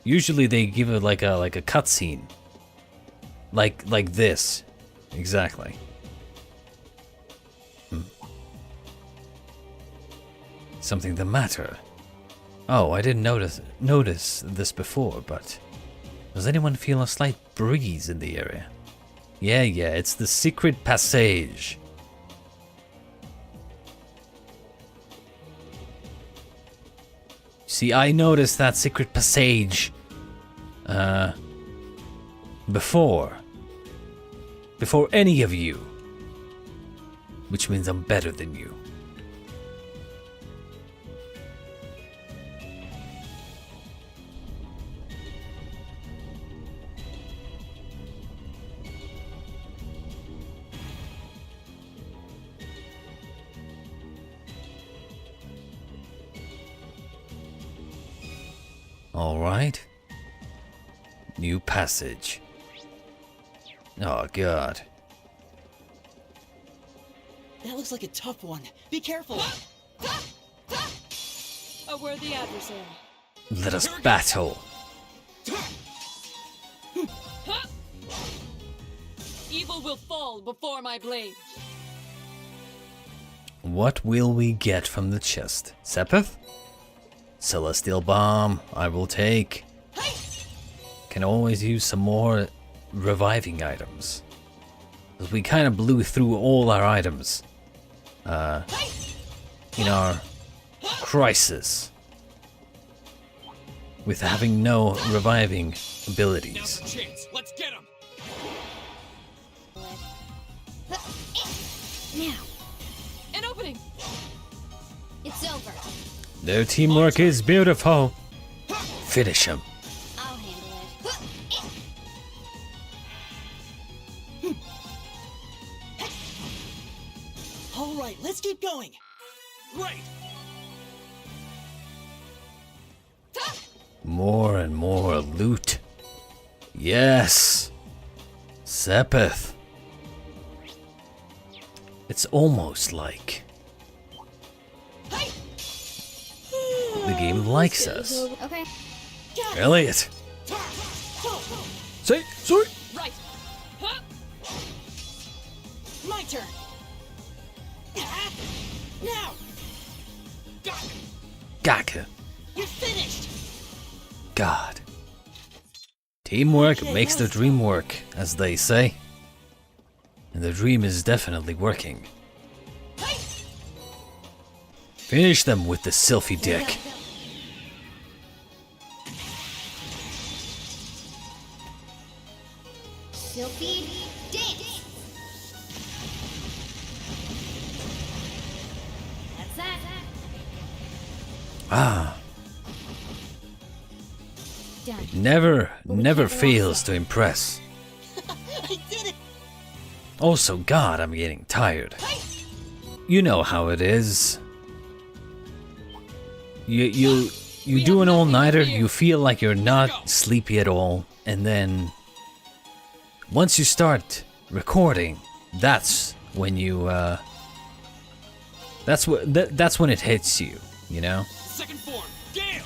Usually they give it like a cutscene. Like this. Exactly. Something the matter? Oh, I didn't notice this before, but does anyone feel a slight breeze in the area? Yeah, it's the secret passage. See, I noticed that secret passage before any of you, which means I'm better than you. All right. New passage. Oh, God. That looks like a tough one. Be careful. A worthy adversary. Let us battle. Evil will fall before my blade. What will we get from the chest? Sepith? Celestial Bomb, I will take. Can always use some more reviving items. Because we kind of blew through all our items in our crisis with having no reviving abilities. Let's get him. Now, An opening. it's over. Their teamwork is beautiful. Finish him. I'll handle it. All right, let's keep going. Great. More and more loot. Yes. Sepith. It's almost like the game likes us. Okay. Elliot. Say, sorry. Right. My turn. Now, Gaka. you're finished. God. Teamwork Okay, makes the let's dream work, as they say. And the dream is definitely working. Finish them with the selfie dick. Silphy, dance. That's that. Ah, Done. never fails to impress. I did it. Also, God, I'm getting tired. You know how it is. You do an all-nighter, you feel like you're not sleepy at all, and then once you start recording, that's when you that's when it hits you, you know? Second form. Gale.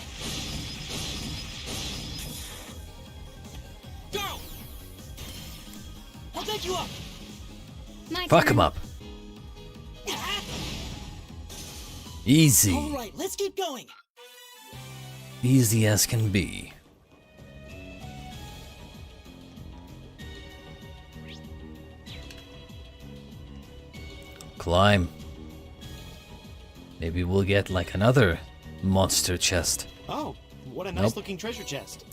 Go. I'll back you up. My Fuck turn. him up. Easy. All right, let's keep going. Easy as can be. Climb. Maybe we'll get like another monster chest. Oh, what a Nope. nice looking treasure chest.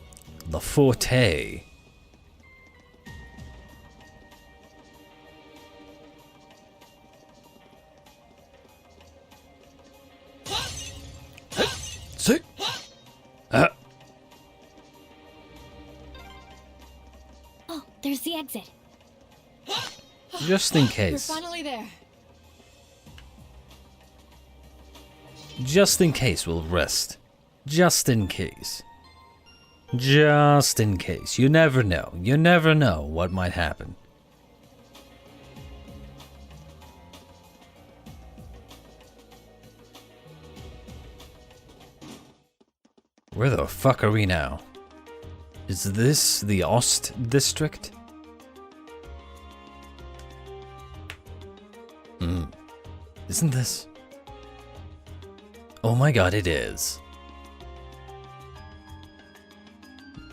The Forte. See? Oh, there's the exit. Just in We're case. finally there. Just in case we'll rest. Just in case. Just in case. You never know. You never know what might happen. Where the fuck are we now? Is this the Ost district? Isn't this? Oh my god, it is.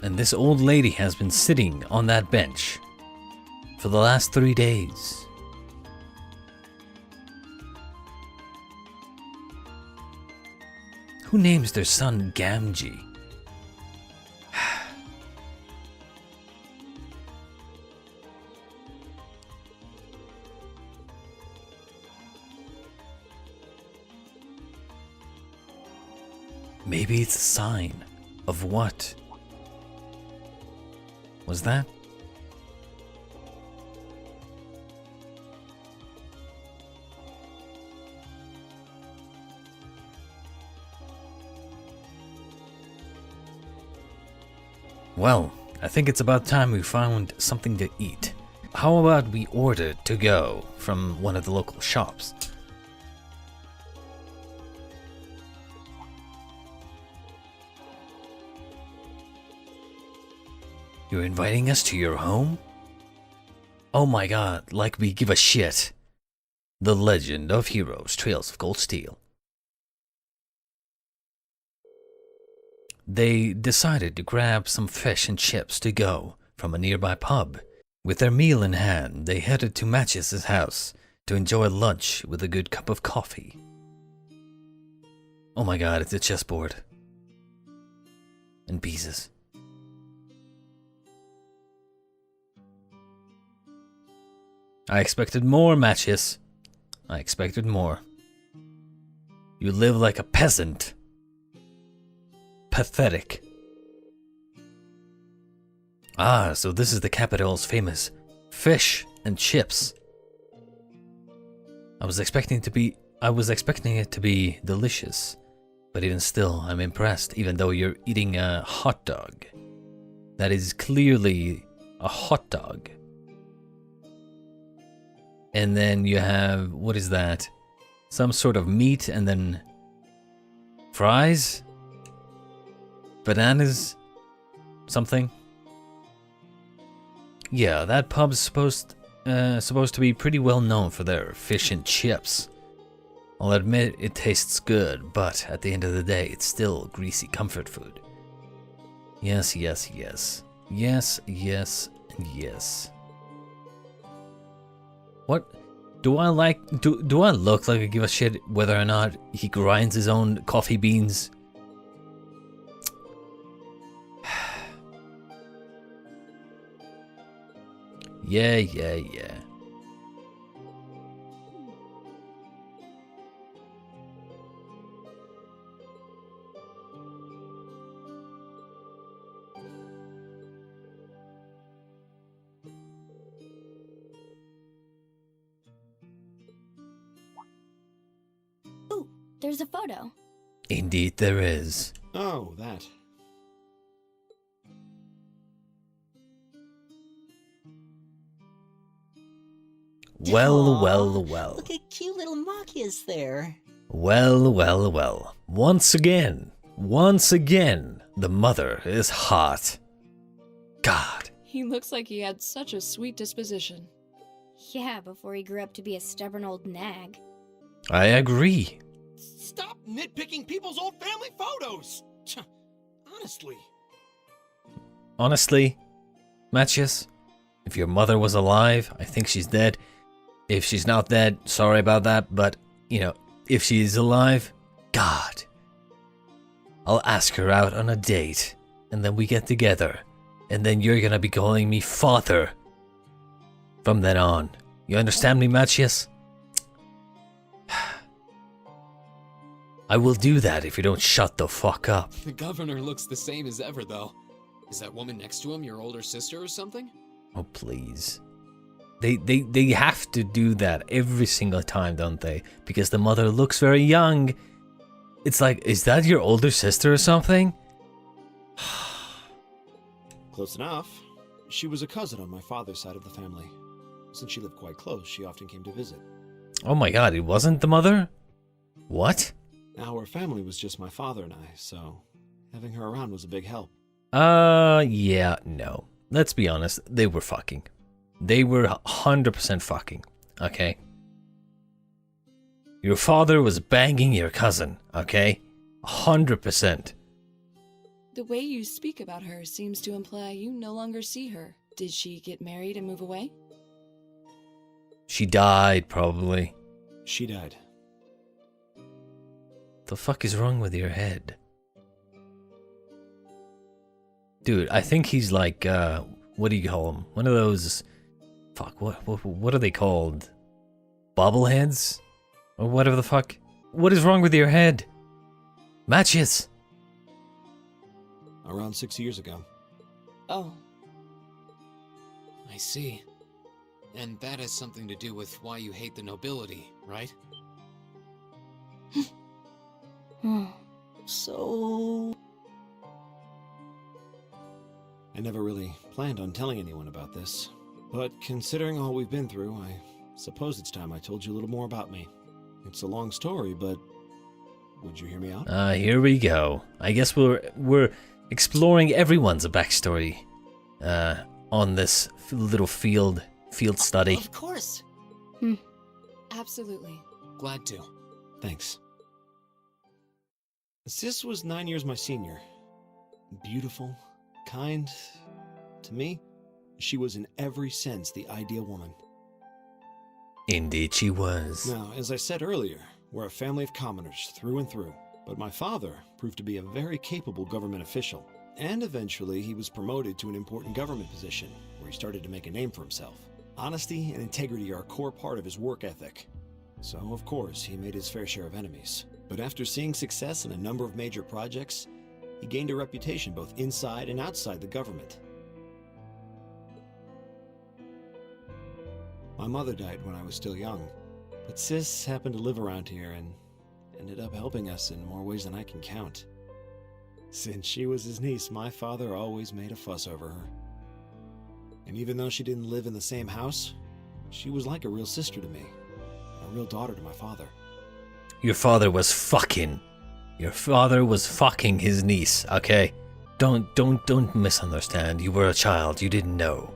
And this old lady has been sitting on that bench for the last 3 days. Who names their son Gamgee? Maybe it's a sign of what? Was that? Well, I think it's about time we found something to eat. How about we order to go from one of the local shops? You're inviting us to your home? Oh my god, like we give a shit. The Legend of Heroes, Trails of Cold Steel. They decided to grab some fish and chips to go from a nearby pub. With their meal in hand, they headed to Matchias' house to enjoy lunch with a good cup of coffee. Oh my god, it's a chessboard. And pieces. I expected more, Matchias. I expected more. You live like a peasant. Pathetic. Ah, so this is the capital's famous fish and chips. I was expecting it to be delicious, but even still, I'm impressed. Even though you're eating a hot dog, that is clearly a hot dog. And then you have, what is that? Some sort of meat and then fries? Bananas? Something? Yeah, that pub's supposed to be pretty well known for their fish and chips. I'll admit it tastes good, but at the end of the day, it's still greasy comfort food. Yes, yes, yes. Yes, yes, and yes. What? Do I look like I give a shit whether or not he grinds his own coffee beans? Yeah. Ooh, there's a photo. Indeed there is. Oh, that. Well. Look at cute little Matchias there. Well. Once again, the mother is hot. God. He looks like he had such a sweet disposition. Yeah, before he grew up to be a stubborn old nag. I agree. Stop nitpicking people's old family photos! Honestly, Matchias, if your mother was alive, I think she's dead. If she's not dead, sorry about that, but, you know, if she's alive, God. I'll ask her out on a date, and then we get together, and then you're gonna be calling me father from then on. You understand me, Matchias? I will do that if you don't shut the fuck up. The governor looks the same as ever, though. Is that woman next to him your older sister or something? Oh, please. They have to do that every single time, don't they? Because the mother looks very young. It's like, is that your older sister or something? Close enough. She was a cousin on my father's side of the family. Since she lived quite close, she often came to visit. Oh my god, it wasn't the mother? What? Our family was just my father and I, so having her around was a big help. Yeah, no. Let's be honest, they were fucking. They were 100% fucking, okay? Your father was banging your cousin, okay? 100%. The way you speak about her seems to imply you no longer see her. Did she get married and move away? She died, probably. She died. The fuck is wrong with your head? Dude, I think he's like, what do you call him? One of those... Fuck, what are they called? Bobbleheads? Or whatever the fuck? What is wrong with your head? Matchias! Around 6 years ago. Oh, I see. And that has something to do with why you hate the nobility, right? So... I never really planned on telling anyone about this. But considering all we've been through, I suppose it's time I told you a little more about me. It's a long story, but would you hear me out? Here we go. I guess we're exploring everyone's backstory on this little field study. Of course. absolutely. Glad to. Thanks. Sis was 9 years my senior. Beautiful, kind. To me, she was in every sense the ideal woman. Indeed she was. Now, as I said earlier, we're a family of commoners through and through. But my father proved to be a very capable government official. And eventually, he was promoted to an important government position, where he started to make a name for himself. Honesty and integrity are a core part of his work ethic. So, of course, he made his fair share of enemies. But after seeing success in a number of major projects, he gained a reputation both inside and outside the government. My mother died when I was still young, but Sis happened to live around here and ended up helping us in more ways than I can count. Since she was his niece, my father always made a fuss over her. And even though she didn't live in the same house, she was like a real sister to me, a real daughter to my father. Your father was fucking. Your father was fucking his niece, okay? Don't misunderstand. You were a child, you didn't know.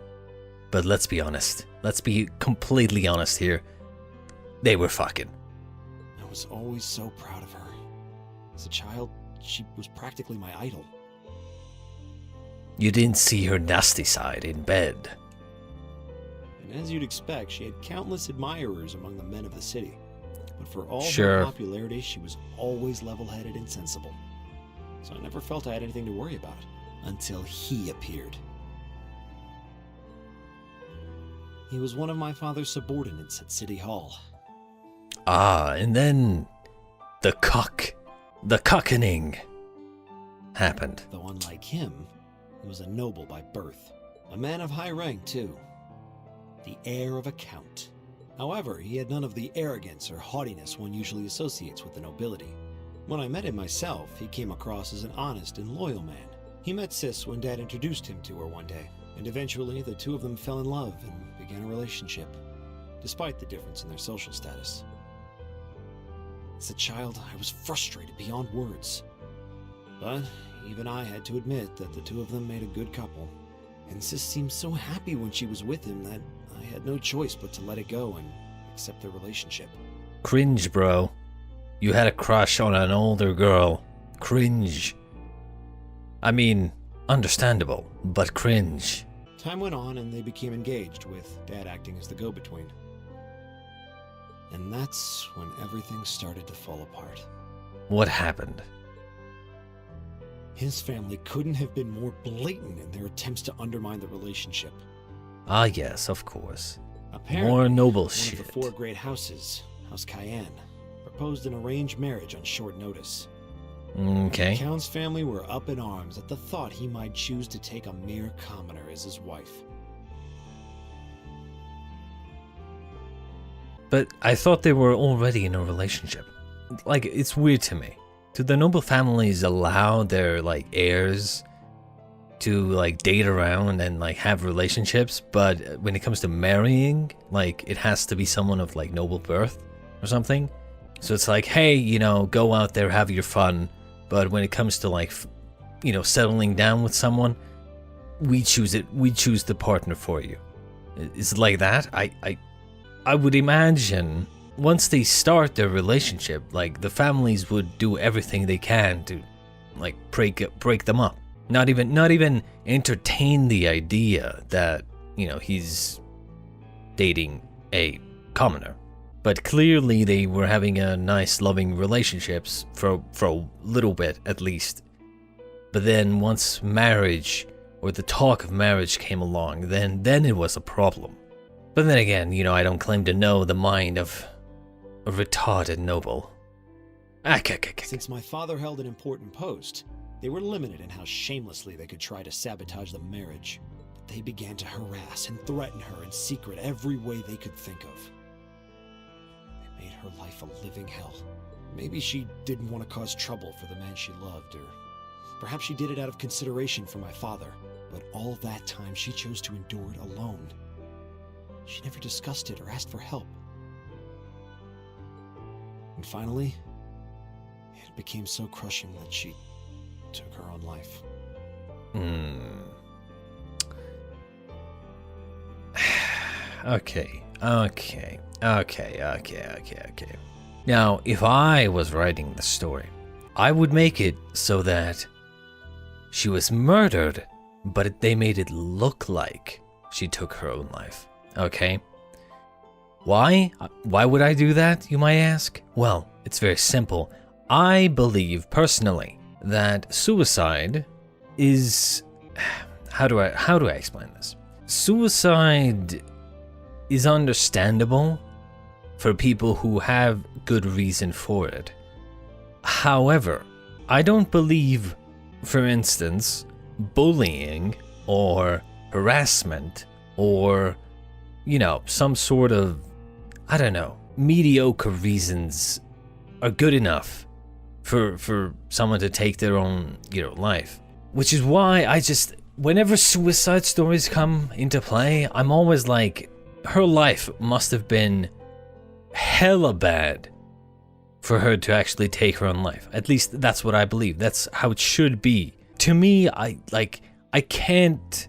But let's be honest. Let's be completely honest here. They were fucking. I was always so proud of her. As a child, she was practically my idol. You didn't see her nasty side in bed. And as you'd expect, she had countless admirers among the men of the city. But for all Sure. her popularity, she was always level-headed and sensible. So I never felt I had anything to worry about. Until he appeared. He was one of my father's subordinates at City Hall. Ah, and then the cuckening happened. Though unlike him, he was a noble by birth. A man of high rank, too. The heir of a count. However, he had none of the arrogance or haughtiness one usually associates with the nobility. When I met him myself, he came across as an honest and loyal man. He met Sis when Dad introduced him to her one day, and eventually the two of them fell in love and began a relationship, despite the difference in their social status. As a child, I was frustrated beyond words. But even I had to admit that the two of them made a good couple. And Sis seemed so happy when she was with him that I had no choice but to let it go and accept their relationship. Cringe, bro. You had a crush on an older girl. Cringe. I mean, understandable, but cringe. Time went on and they became engaged, with Dad acting as the go-between. And that's when everything started to fall apart. What happened? His family couldn't have been more blatant in their attempts to undermine the relationship. Ah, yes, of course. Apparently, More noble one shit. of the four great houses, House Cayenne, proposed an arranged marriage on short notice. Okay. The Count's family were up in arms at the thought he might choose to take a mere commoner as his wife. But I thought they were already in a relationship. Like, it's weird to me. Do the noble families allow their, like, heirs to, like, date around and, like, have relationships? But when it comes to marrying, like, it has to be someone of, like, noble birth or something? So it's like, hey, you know, go out there, have your fun. But when it comes to, like, settling down with someone, we choose it. We choose the partner for you. Is it like that? I would imagine once they start their relationship, like the families would do everything they can to, like, break them up. Not even entertain the idea that he's dating a commoner. But clearly they were having a nice, loving relationships for a little bit at least. But then once marriage, or the talk of marriage came along, then it was a problem. But then again, I don't claim to know the mind of a retarded noble. Since my father held an important post, they were limited in how shamelessly they could try to sabotage the marriage. But they began to harass and threaten her in secret every way they could think of. They made her life a living hell. Maybe she didn't want to cause trouble for the man she loved, or perhaps she did it out of consideration for my father. But all that time she chose to endure it alone. She never discussed it or asked for help. And finally, it became so crushing that she took her own life. Okay. Now, if I was writing the story, I would make it so that she was murdered, but they made it look like she took her own life. Okay? Why? Why would I do that, you might ask? Well, it's very simple. I believe, personally, that suicide is... How do I explain this? Suicide is understandable for people who have good reason for it. However, I don't believe, for instance, bullying or harassment or, some sort of, mediocre reasons are good enough for someone to take their own, life. Which is why whenever suicide stories come into play, I'm always like, her life must have been hella bad for her to actually take her own life. At least that's what I believe. That's how it should be. To me, I can't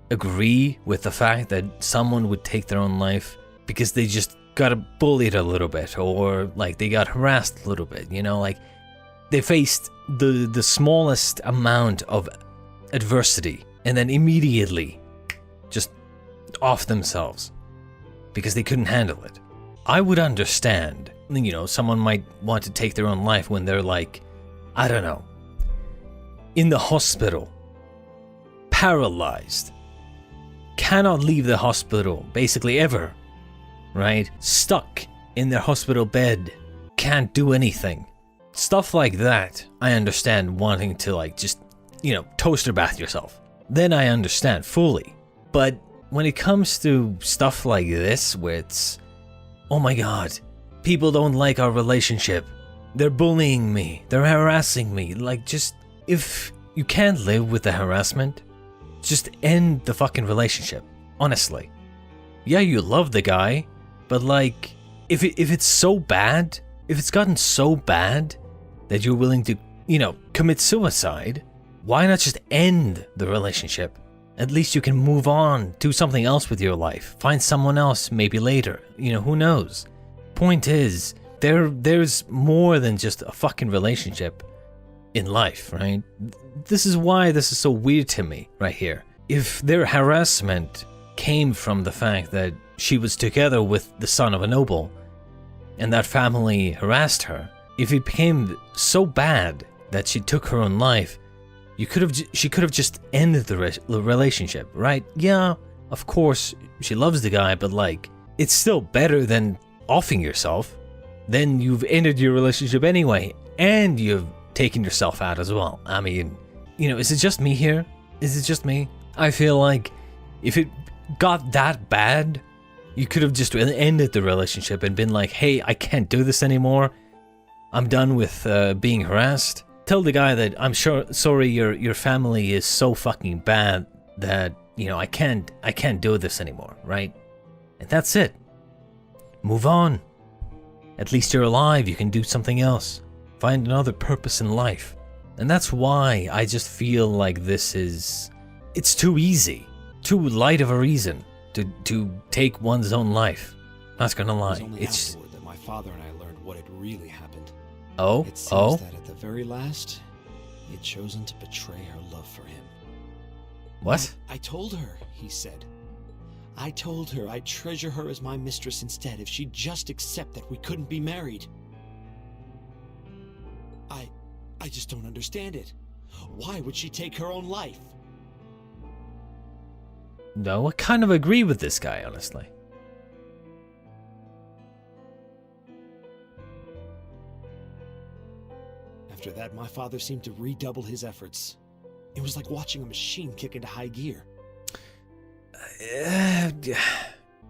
agree with the fact that someone would take their own life because they just got bullied a little bit, or like they got harassed a little bit, like they faced the smallest amount of adversity and then immediately just off themselves because they couldn't handle it. I would understand, someone might want to take their own life when they're like, in the hospital, paralyzed, cannot leave the hospital basically ever, right? Stuck in their hospital bed, can't do anything. Stuff like that, I understand wanting to toaster bath yourself. Then I understand fully. But when it comes to stuff like this, where it's, oh my god, people don't like our relationship, they're bullying me, they're harassing me, if you can't live with the harassment, just end the fucking relationship, honestly. Yeah, you love the guy, but if it's so bad, if it's gotten so bad that you're willing to, commit suicide, why not just end the relationship? At least you can move on, do something else with your life, find someone else maybe later, who knows? Point is, there's more than just a fucking relationship in life, right? This is why this is so weird to me right here. If their harassment came from the fact that she was together with the son of a noble and that family harassed her, if it became so bad that she took her own life, she could have just ended the relationship, right? Yeah, of course she loves the guy, but it's still better than offing yourself. Then you've ended your relationship anyway, and you've taken yourself out as well. I mean, is it just me here? Is it just me? I feel like if it got that bad, you could have just ended the relationship and been like, hey, I can't do this anymore. I'm done with being harassed. Tell the guy that sorry, your family is so fucking bad that, I can't do this anymore, right? And that's it. Move on. At least you're alive, you can do something else. Find another purpose in life. And that's why I just feel like this is... It's too easy. Too light of a reason to take one's own life. Not gonna It was lie. only It's... afterward that my father and I learned what had really happened. Oh? It seems Oh? that at the very last, he had chosen to betray her love for him. What? I told her, he said. I told her I'd treasure her as my mistress instead if she'd just accept that we couldn't be married. I just don't understand it. Why would she take her own life? No, I kind of agree with this guy, honestly. After that, my father seemed to redouble his efforts. It was like watching a machine kick into high gear.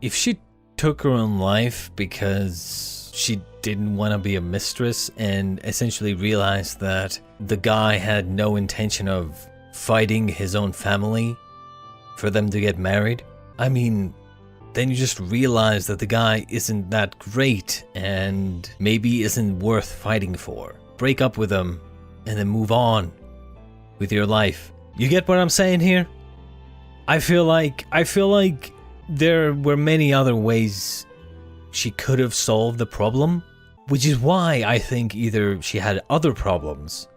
If she took her own life because she didn't want to be a mistress and essentially realized that the guy had no intention of fighting his own family for them to get married, I mean, then you just realize that the guy isn't that great and maybe isn't worth fighting for. Break up with him and then move on with your life. You get what I'm saying here? I feel like there were many other ways she could have solved the problem, which is why I think either she had other problems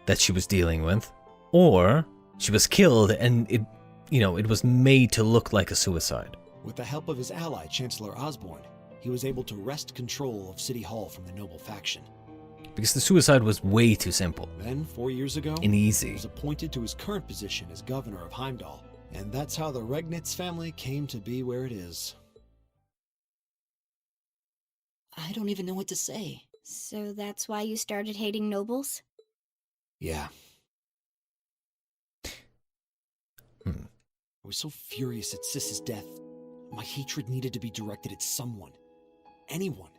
that she was dealing with, or she was killed and it was made to look like a suicide. With the help of his ally, Chancellor Osborne, he was able to wrest control of City Hall from the noble faction. Because the suicide was way too simple Then, 4 years ago, and he easy. was appointed to his current position as governor of Heimdall. And that's how the Regnitz family came to be where it is. I don't even know what to say. So that's why you started hating nobles? Yeah. Hmm. I was so furious at Sis's death. My hatred needed to be directed at someone. Anyone.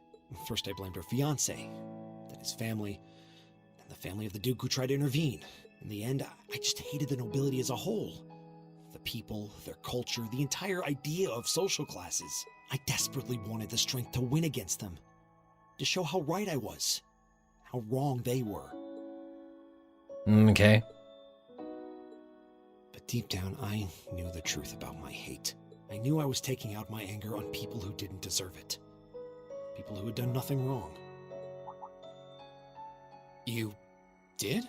First I blamed her fiancé, then his family, and the family of the Duke who tried to intervene. In the end, I just hated the nobility as a whole. The people, their culture, the entire idea of social classes. I desperately wanted the strength to win against them. To show how right I was. How wrong they were. Okay. But deep down, I knew the truth about my hate. I knew I was taking out my anger on people who didn't deserve it. People who had done nothing wrong. You did?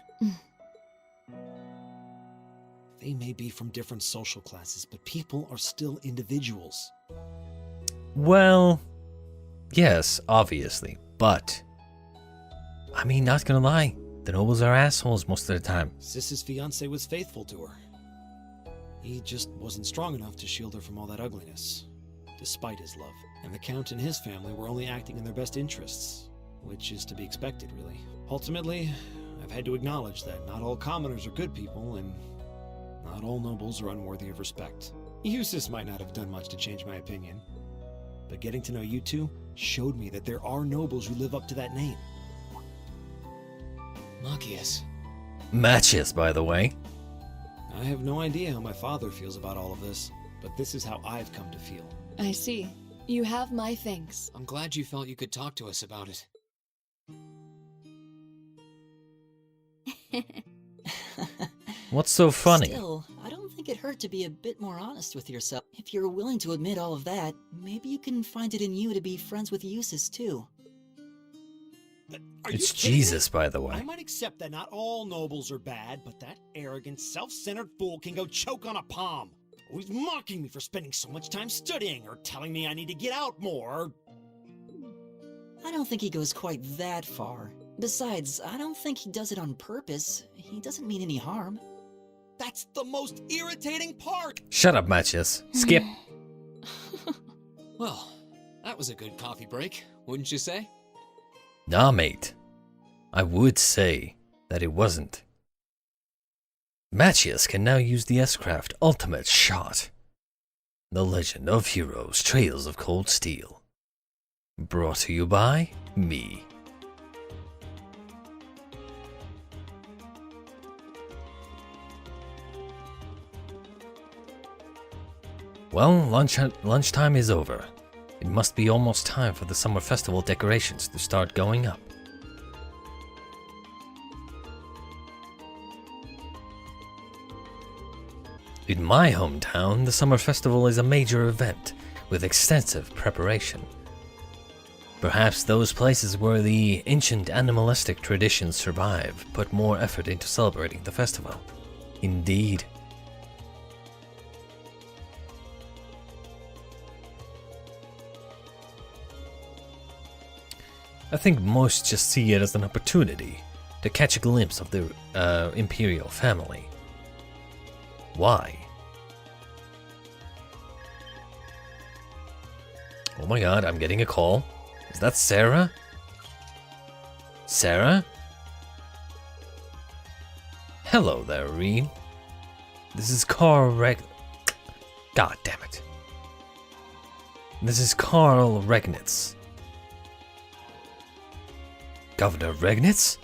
They may be from different social classes, but people are still individuals. Well, yes, obviously, but I mean, not gonna lie, the nobles are assholes most of the time. Sis's fiancé was faithful to her. He just wasn't strong enough to shield her from all that ugliness, despite his love. And the Count and his family were only acting in their best interests, which is to be expected, really. Ultimately, I've had to acknowledge that not all commoners are good people, and not all nobles are unworthy of respect. Eustace might not have done much to change my opinion, but getting to know you two showed me that there are nobles who live up to that name. Matchias. Matchias, by the way. I have no idea how my father feels about all of this, but this is how I've come to feel. I see. You have my thanks. I'm glad you felt you could talk to us about it. What's so funny? Still, I don't think it hurt to be a bit more honest with yourself. If you're willing to admit all of that, maybe you can find it in you to be friends with Eustace too. Are you It's kidding me? Jesus, by the I way. might accept that not all nobles are bad, but that arrogant, self-centered fool can go choke on a palm. Always mocking me for spending so much time studying, or telling me I need to get out more. I don't think he goes quite that far. Besides, I don't think he does it on purpose. He doesn't mean any harm. That's the most irritating part! Shut up, Matchias. Skip. Well, that was a good coffee break, wouldn't you say? Nah, mate. I would say that it wasn't. Matchias can now use the S-Craft Ultimate Shot. The Legend of Heroes Trails of Cold Steel. Brought to you by me. Well, lunchtime is over. It must be almost time for the summer festival decorations to start going up. In my hometown, the summer festival is a major event with extensive preparation. Perhaps those places where the ancient animalistic traditions survive put more effort into celebrating the festival. Indeed. I think most just see it as an opportunity to catch a glimpse of the imperial family. Why? Oh my god, I'm getting a call. Is that Sarah? Sarah? Hello there, Reen. This is God damn it. This is Carl Regnitz. Governor Regnitz?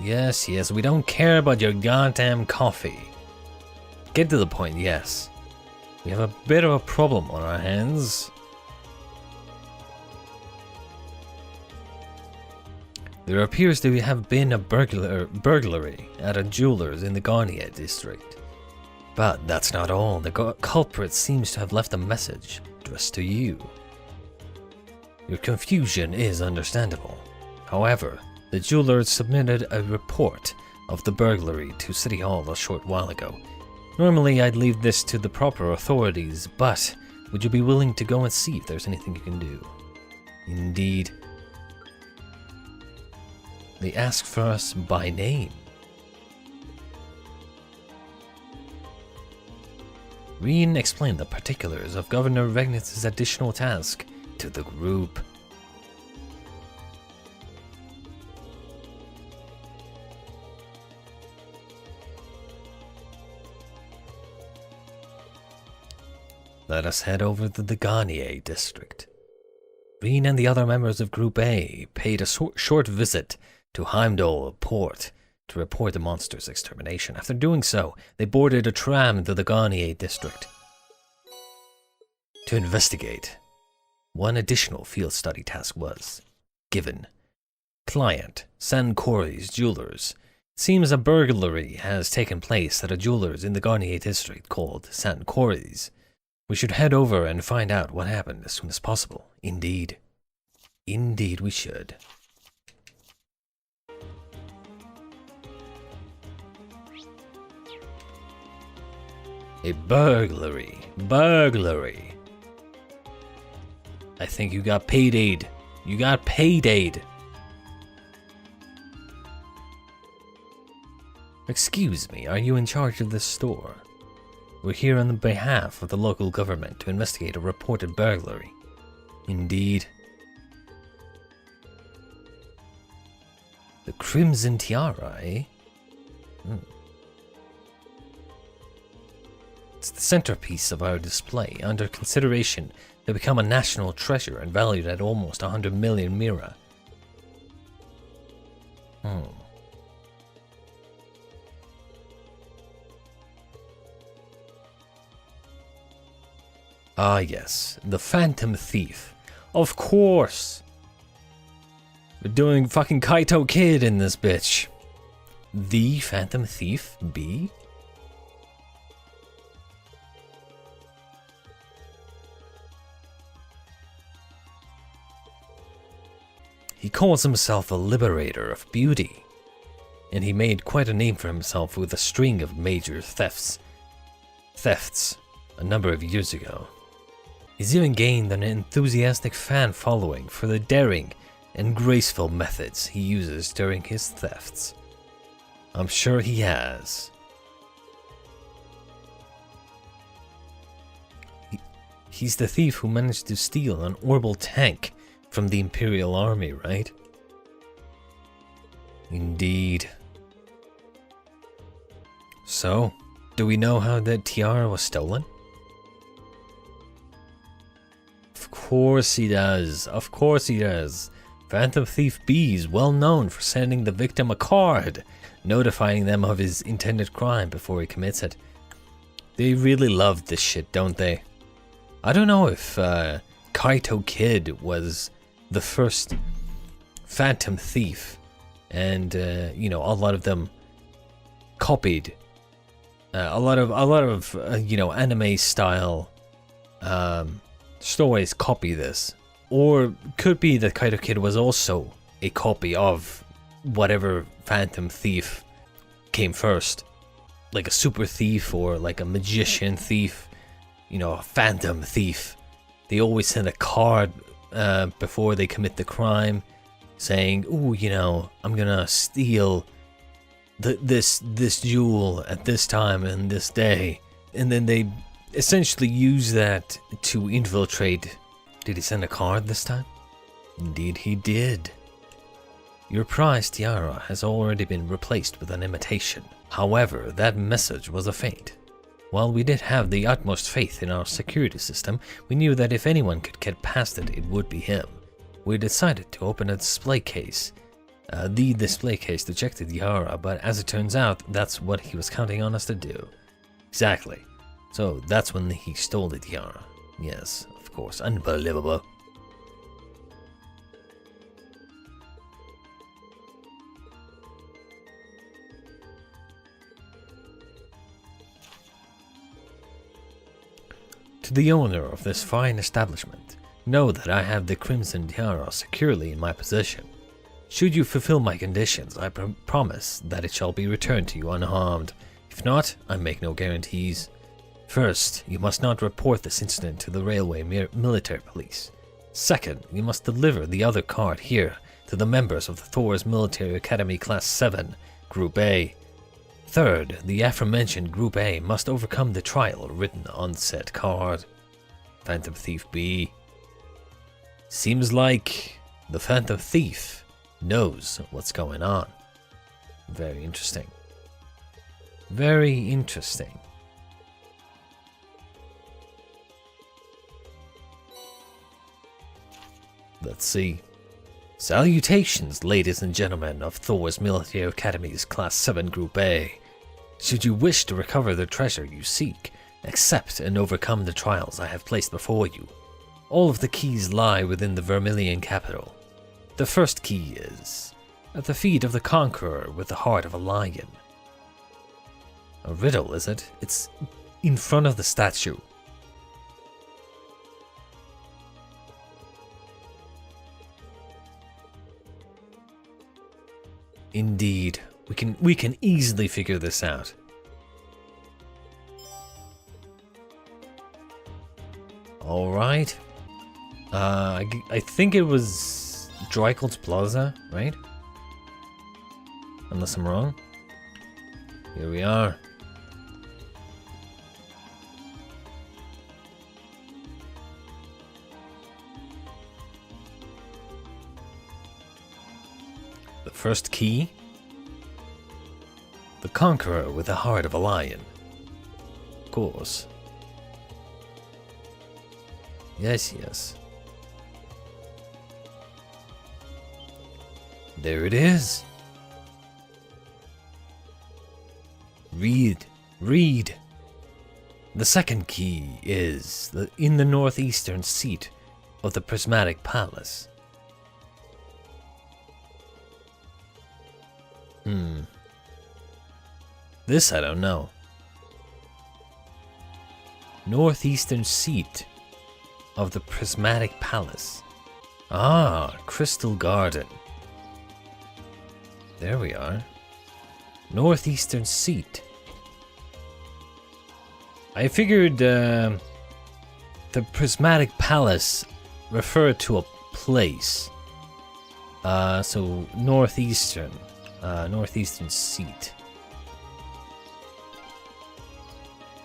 Yes, we don't care about your goddamn coffee. Get to the point, yes. We have a bit of a problem on our hands. There appears to have been a burglary at a jeweler's in the Garnier district. But that's not all. The culprit seems to have left a message addressed to you. Your confusion is understandable. However, the jeweler submitted a report of the burglary to City Hall a short while ago. Normally, I'd leave this to the proper authorities, but would you be willing to go and see if there's anything you can do? Indeed. They ask for us by name. Reen explained the particulars of Governor Regnitz's additional task to the group. Let us head over to the Garnier district. Reen and the other members of Group A paid a short visit to Heimdall Port to report the monster's extermination. After doing so, they boarded a tram to the Garnier district to investigate. One additional field study task was given. Client, San Corey's Jewelers. It seems a burglary has taken place at a jeweler's in the Garnier district called San Corey's. We should head over and find out what happened as soon as possible. Indeed. Indeed we should. A burglary. Burglary. I think you got paid aid. You got paid aid. Excuse me, are you in charge of this store? We're here on behalf of the local government to investigate a reported burglary. Indeed. The Crimson Tiara, eh? It's the centerpiece of our display, under consideration to become a national treasure and valued at almost 100 million mira. Ah yes, the Phantom Thief. Of course! We're doing fucking Kaito Kid in this bitch. The Phantom Thief B? He calls himself a liberator of beauty, and he made quite a name for himself with a string of major thefts a number of years ago. He's even gained an enthusiastic fan following for the daring and graceful methods he uses during his thefts. I'm sure he has. He's the thief who managed to steal an orbital tank from the Imperial Army, right? Indeed. So, do we know how that tiara was stolen? Of course he does. Of course he does. Phantom Thief B is well known for sending the victim a card, notifying them of his intended crime before he commits it. They really love this shit, don't they? I don't know if Kaito Kid was the first Phantom Thief, and you know, a lot of them copied a lot of you know, anime style stories copy this, or could be that Kaito Kid was also a copy of whatever Phantom Thief came first, like a super thief or like a magician thief, you know, a phantom thief. They always send a card before they commit the crime, saying, "Ooh, you know, I'm gonna steal this jewel at this time and this day," and then they essentially use that to infiltrate. Did he send a card this time? Indeed, he did. Your prized tiara has already been replaced with an imitation. However, that message was a feint. While we did have the utmost faith in our security system, we knew that if anyone could get past it, it would be him. We decided to open a display case. The display case to check the tiara, but as it turns out, that's what he was counting on us to do. Exactly. So that's when he stole the tiara. Yes, of course, unbelievable. To the owner of this fine establishment, know that I have the Crimson Tiara securely in my possession. Should you fulfill my conditions, I promise that it shall be returned to you unharmed. If not, I make no guarantees. First, you must not report this incident to the railway military police. Second, you must deliver the other card here to the members of the Thor's Military Academy Class 7, Group A. Third, the aforementioned Group A must overcome the trial written on said card. Phantom Thief B. Seems like the Phantom Thief knows what's going on. Very interesting. Very interesting. Let's see. Salutations, ladies and gentlemen of Thor's Military Academy's Class 7 Group A. Should you wish to recover the treasure you seek, accept and overcome the trials I have placed before you. All of the keys lie within the Vermilion capital. The first key is at the feet of the Conqueror with the heart of a lion. A riddle, is it? It's in front of the statue. Indeed, we can easily figure this out. All right. I think it was Dreikel's Plaza, right? Unless I'm wrong. Here we are. The first key. The Conqueror with the heart of a lion. Of course. Yes, yes. There it is. Read. The second key is in the northeastern seat of the Prismatic Palace. This I don't know. Northeastern seat of the Prismatic Palace. Ah, Crystal Garden. There we are. Northeastern seat. I figured the Prismatic Palace referred to a place. So northeastern seat.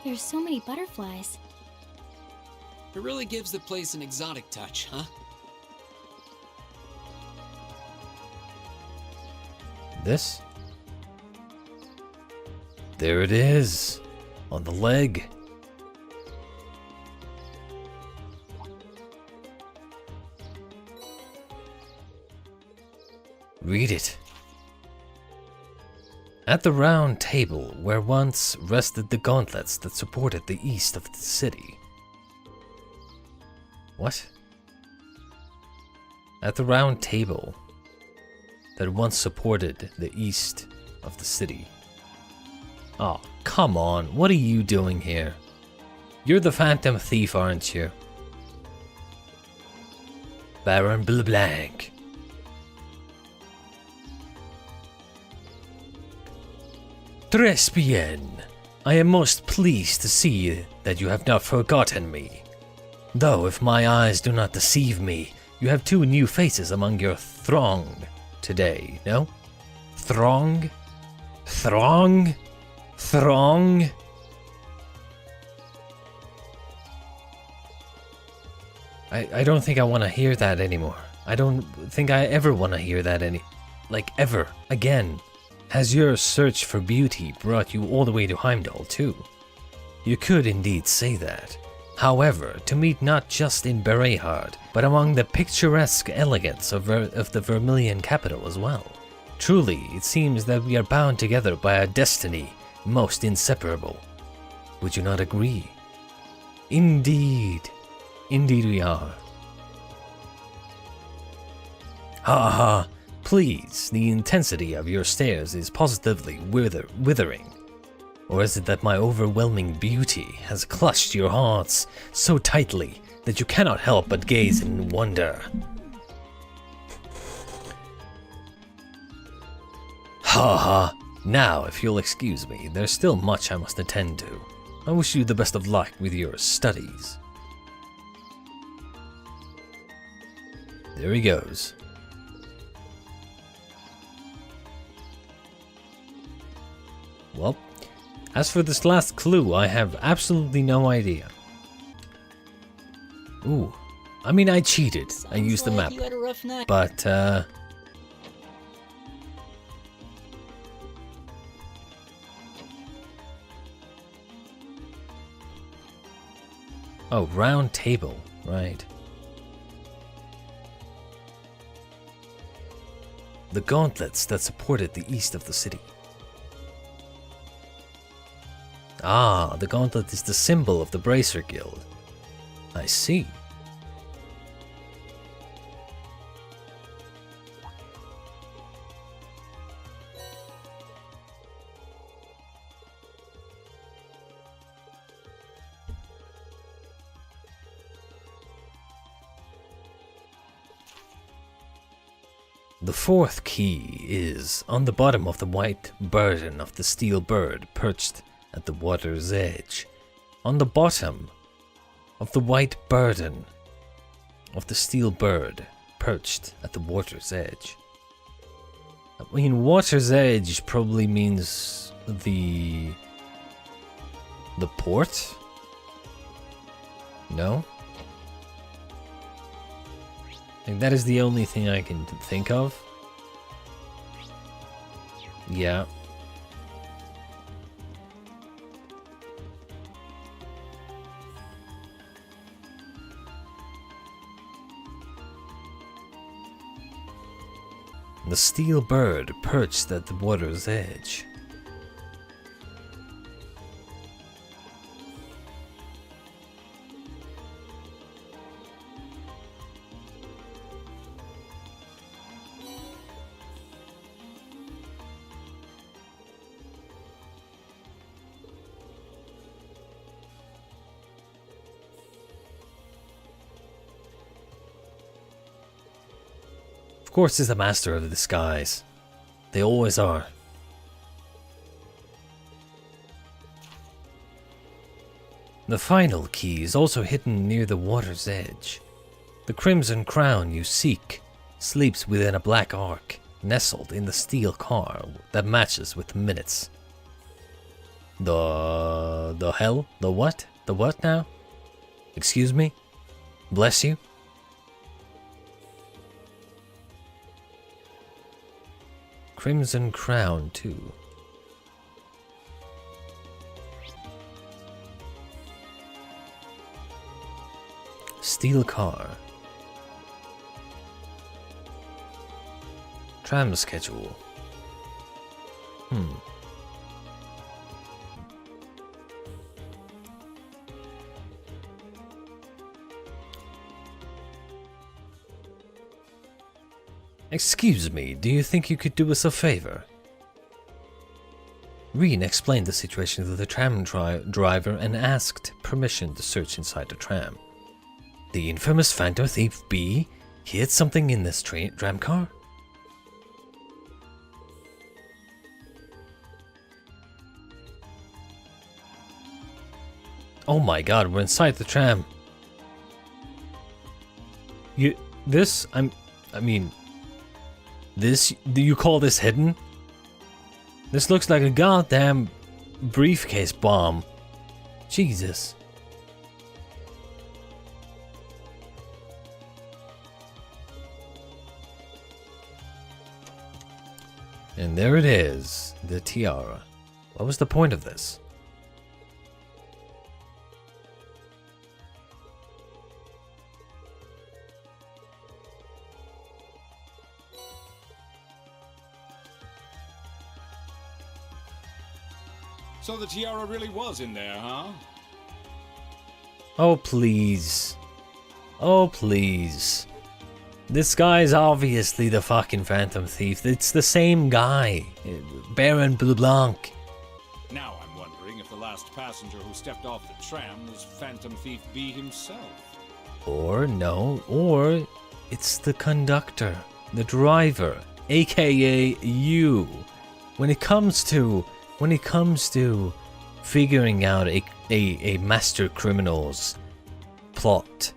There's so many butterflies. It really gives the place an exotic touch, huh? This? There it is. On the leg. Read it. At the round table where once rested the gauntlets that supported the east of the city. What? At the round table that once supported the east of the city. Oh, come on, what are you doing here? You're the Phantom Thief, aren't you? Baron Bleblanc. Très bien. I am most pleased to see that you have not forgotten me. Though, if my eyes do not deceive me, you have two new faces among your throng today, no? Throng? Throng? Throng? I don't think I want to hear that anymore. I don't think I ever want to hear that ever again. Has your search for beauty brought you all the way to Heimdall too? You could indeed say that. However, to meet not just in Berehard, but among the picturesque elegance of the Vermilion capital as well. Truly, it seems that we are bound together by a destiny most inseparable. Would you not agree? Indeed. Indeed we are. Ha ha. Please, the intensity of your stares is positively withering. Or is it that my overwhelming beauty has clutched your hearts so tightly that you cannot help but gaze in wonder? Ha ha. Now, if you'll excuse me, there's still much I must attend to. I wish you the best of luck with your studies. There he goes. Well, as for this last clue, I have absolutely no idea. Ooh, I mean, I cheated. I used the map, You had a rough night. but oh, round table, right. The gauntlets that supported the east of the city. Ah, the gauntlet is the symbol of the Bracer Guild. I see. The fourth key is on the bottom of the white burden of the steel bird perched at the water's edge. On the bottom of the white burden of the steel bird perched at the water's edge. I mean, water's edge probably means the port? No? Like, that is the only thing I can think of. Yeah. The steel bird perched at the water's edge. Of course, he's the master of the disguise. They always are. The final key is also hidden near the water's edge. The crimson crown you seek sleeps within a black ark, nestled in the steel car that matches with minutes. The hell? The what? The what now? Excuse me? Bless you? Crimson crown, too. Steel car. Tram schedule. Excuse me, do you think you could do us a favor? Reen explained the situation to the tram driver and asked permission to search inside the tram. The infamous Phantom Thief B hid something in this tram car? Oh my god, we're inside the tram. Do you call this hidden? This looks like a goddamn briefcase bomb. Jesus. And there it is, the tiara. What was the point of this? So the tiara really was in there, huh? Oh, please. Oh, please. This guy's obviously the fucking Phantom Thief. It's the same guy. Baron Blue Blanc. Now I'm wondering if the last passenger who stepped off the tram was Phantom Thief B himself. Or it's the conductor, the driver, aka you. When it comes to figuring out a master criminal's plot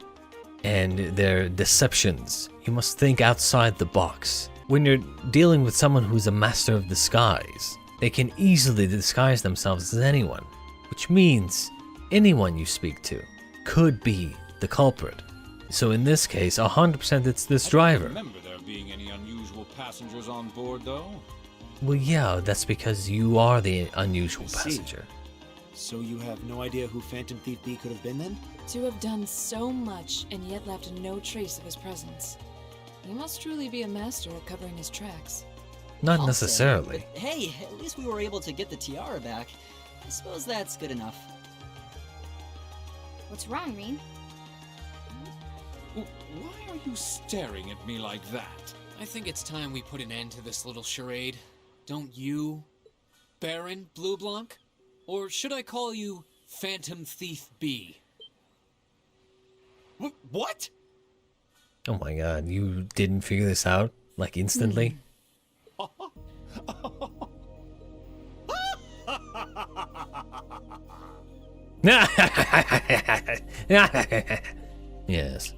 and their deceptions, you must think outside the box. When you're dealing with someone who's a master of disguise, they can easily disguise themselves as anyone, which means anyone you speak to could be the culprit. So in this case, 100% it's this driver. I don't remember there being any unusual passengers on board, though. Well, yeah, that's because you are the unusual passenger. So you have no idea who Phantom Thief B could have been then? To have done so much and yet left no trace of his presence. He must truly be a master at covering his tracks. Not I'll necessarily. say, but hey, at least we were able to get the tiara back. I suppose that's good enough. What's wrong, Reen? Why are you staring at me like that? I think it's time we put an end to this little charade. Don't you, Baron Blue Blanc? Or should I call you Phantom Thief B? What? Oh my god, you didn't figure this out, like, instantly? Yes.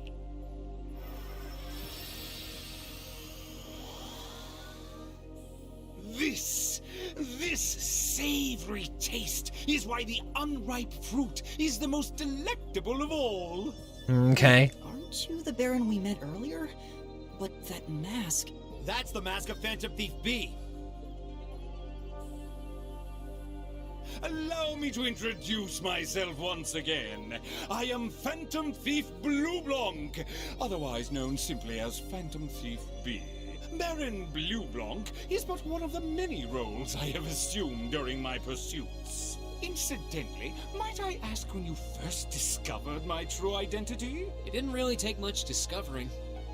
This savory taste is why the unripe fruit is the most delectable of all. Okay. Aren't you the Baron we met earlier? But that mask... That's the mask of Phantom Thief B. Allow me to introduce myself once again. I am Phantom Thief Blue Blanc, otherwise known simply as Phantom Thief B. Baron Blue Blanc is but one of the many roles I have assumed during my pursuits. Incidentally, might I ask when you first discovered my true identity? It didn't really take much discovering.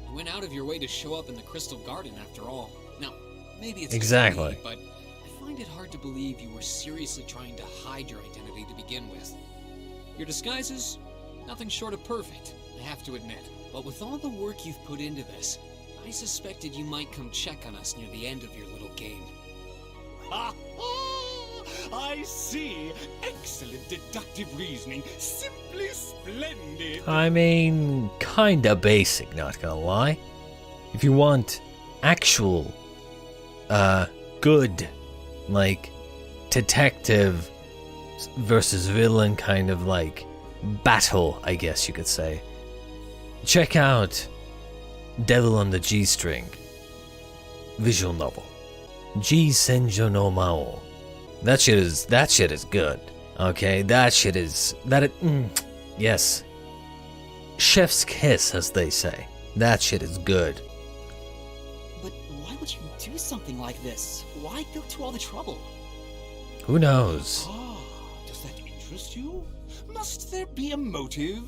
You went out of your way to show up in the Crystal Garden after all. Now, maybe it's Exactly. just me, but I find it hard to believe you were seriously trying to hide your identity to begin with. Your disguises, nothing short of perfect, I have to admit. But with all the work you've put into this, I suspected you might come check on us near the end of your little game. Ha ha! I see. Excellent deductive reasoning. Simply splendid. I mean, kinda basic, not gonna lie. If you want actual, good, like, detective versus villain kind of, like, battle, I guess you could say, check out Devil on the G-String visual novel. G Senjo no Mao. That shit is good. Okay, yes. Chef's kiss, as they say. That shit is good. But why would you do something like this? Why go to all the trouble? Who knows? Ah, does that interest you? Must there be a motive?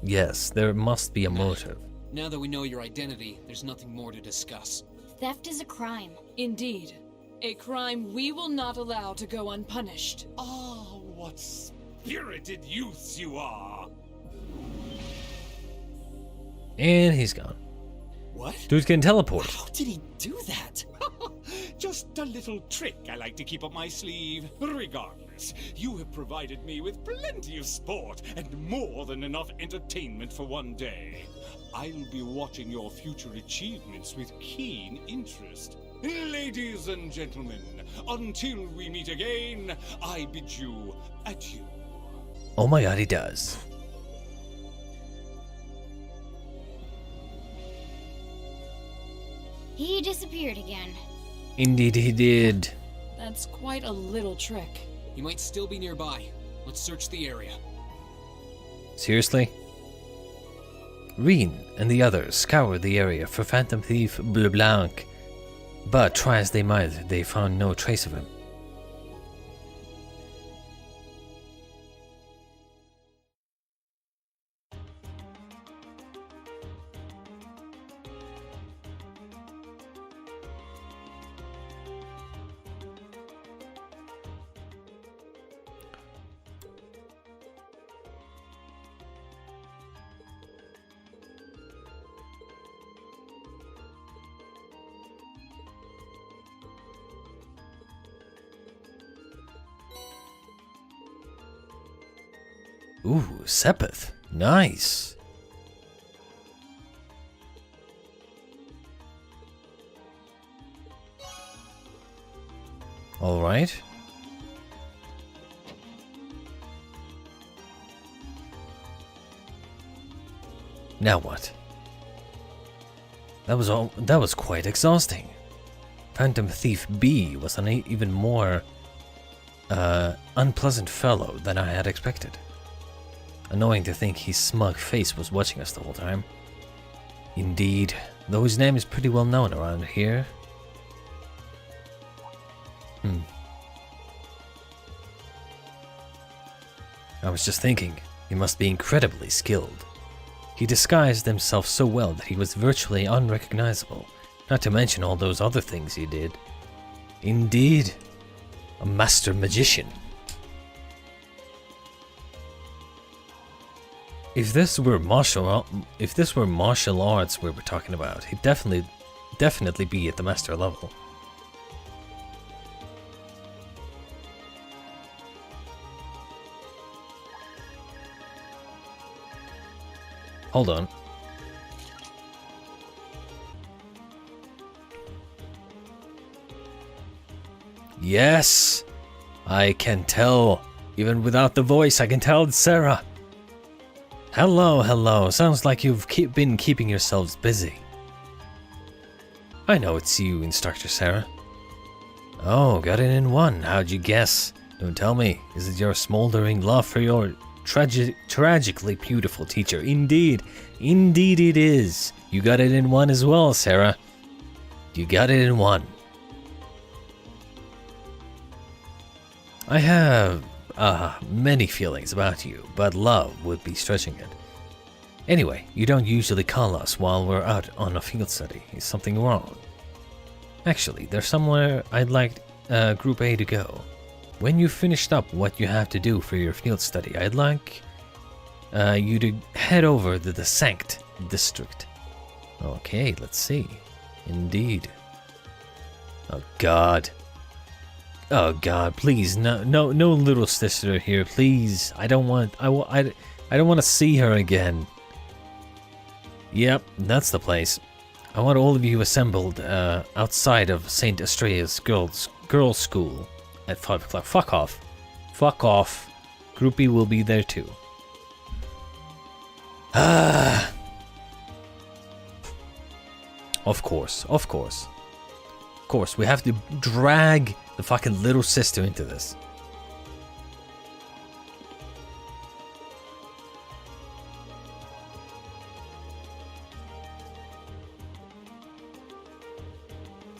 Yes, there must be a motive. Now that we know your identity, there's nothing more to discuss. Theft is a crime. Indeed. A crime we will not allow to go unpunished. Ah, what spirited youths you are! And he's gone. What? Dude can teleport. How did he do that? Just a little trick I like to keep up my sleeve. Regardless, you have provided me with plenty of sport and more than enough entertainment for one day. I'll be watching your future achievements with keen interest. Ladies and gentlemen, until we meet again, I bid you adieu. Oh my god, he does. He disappeared again. Indeed he did. That's quite a little trick. He might still be nearby. Let's search the area. Seriously? Reen and the others scoured the area for Phantom Thief Blanc, but try as they might, they found no trace of him. Ooh, Sepith. Nice. Alright. Now what? That was quite exhausting. Phantom Thief B was an even more unpleasant fellow than I had expected. Annoying to think his smug face was watching us the whole time. Indeed, though his name is pretty well known around here. I was just thinking, he must be incredibly skilled. He disguised himself so well that he was virtually unrecognizable, not to mention all those other things he did. Indeed, a master magician. If this were martial arts we were talking about, he'd definitely be at the master level. Hold on. Yes! I can tell. Even without the voice, I can tell it's Sarah. Hello. Sounds like you've been keeping yourselves busy. I know it's you, Instructor Sarah. Oh, got it in one. How'd you guess? Don't tell me. Is it your smoldering love for your tragically beautiful teacher? Indeed it is. You got it in one as well, Sarah. You got it in one. I have many feelings about you, but love would be stretching it. Anyway, you don't usually call us while we're out on a field study. Is something wrong? Actually, there's somewhere I'd like Group A to go. When you've finished up what you have to do for your field study, I'd like you to head over to the Sanct district. Okay, let's see. Indeed. Oh God, please, no little sister here, please. I don't want to see her again. Yep, that's the place. I want all of you assembled outside of St. Estrella's girls' school at 5 o'clock. Fuck off. Fuck off. Groupie will be there too. Of course, we have to drag the fucking little sister into this.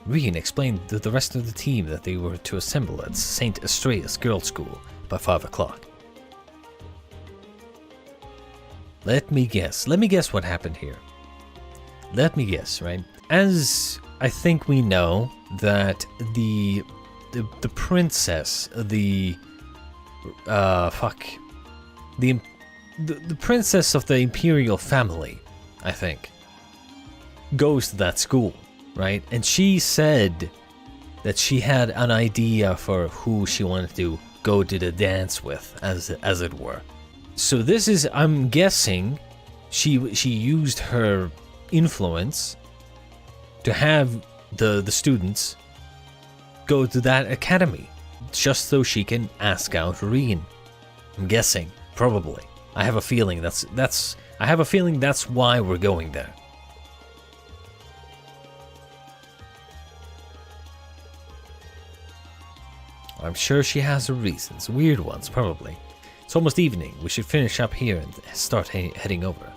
Reen explained to the rest of the team that they were to assemble at St. Estrella's girls' school by 5 o'clock. Let me guess what happened here. Let me guess, right? As I think we know that the princess, the princess of the imperial family, I think, goes to that school, right? And she said that she had an idea for who she wanted to go to the dance with, as it were. So this is, I'm guessing, she used her influence to have the students go to that academy, just so she can ask out Reen. I'm guessing, probably. I have a feeling that's why we're going there. I'm sure she has her reasons, weird ones probably. It's almost evening. We should finish up here and start heading over.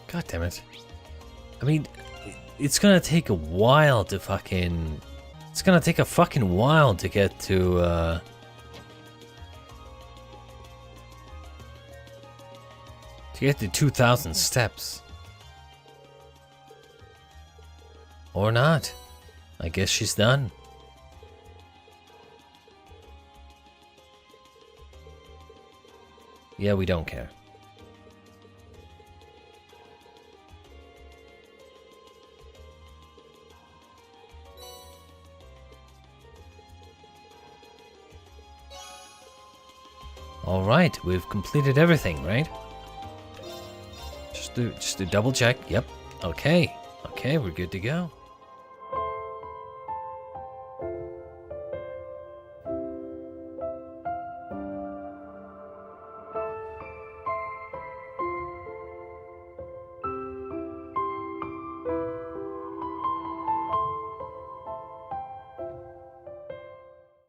God damn it. I mean, it's gonna take a while to fucking... It's gonna take a fucking while to get to, to get to 2,000 steps. Or not. I guess she's done. Yeah, we don't care. Alright, we've completed everything, right? Just to double check. Yep. Okay. Okay, we're good to go.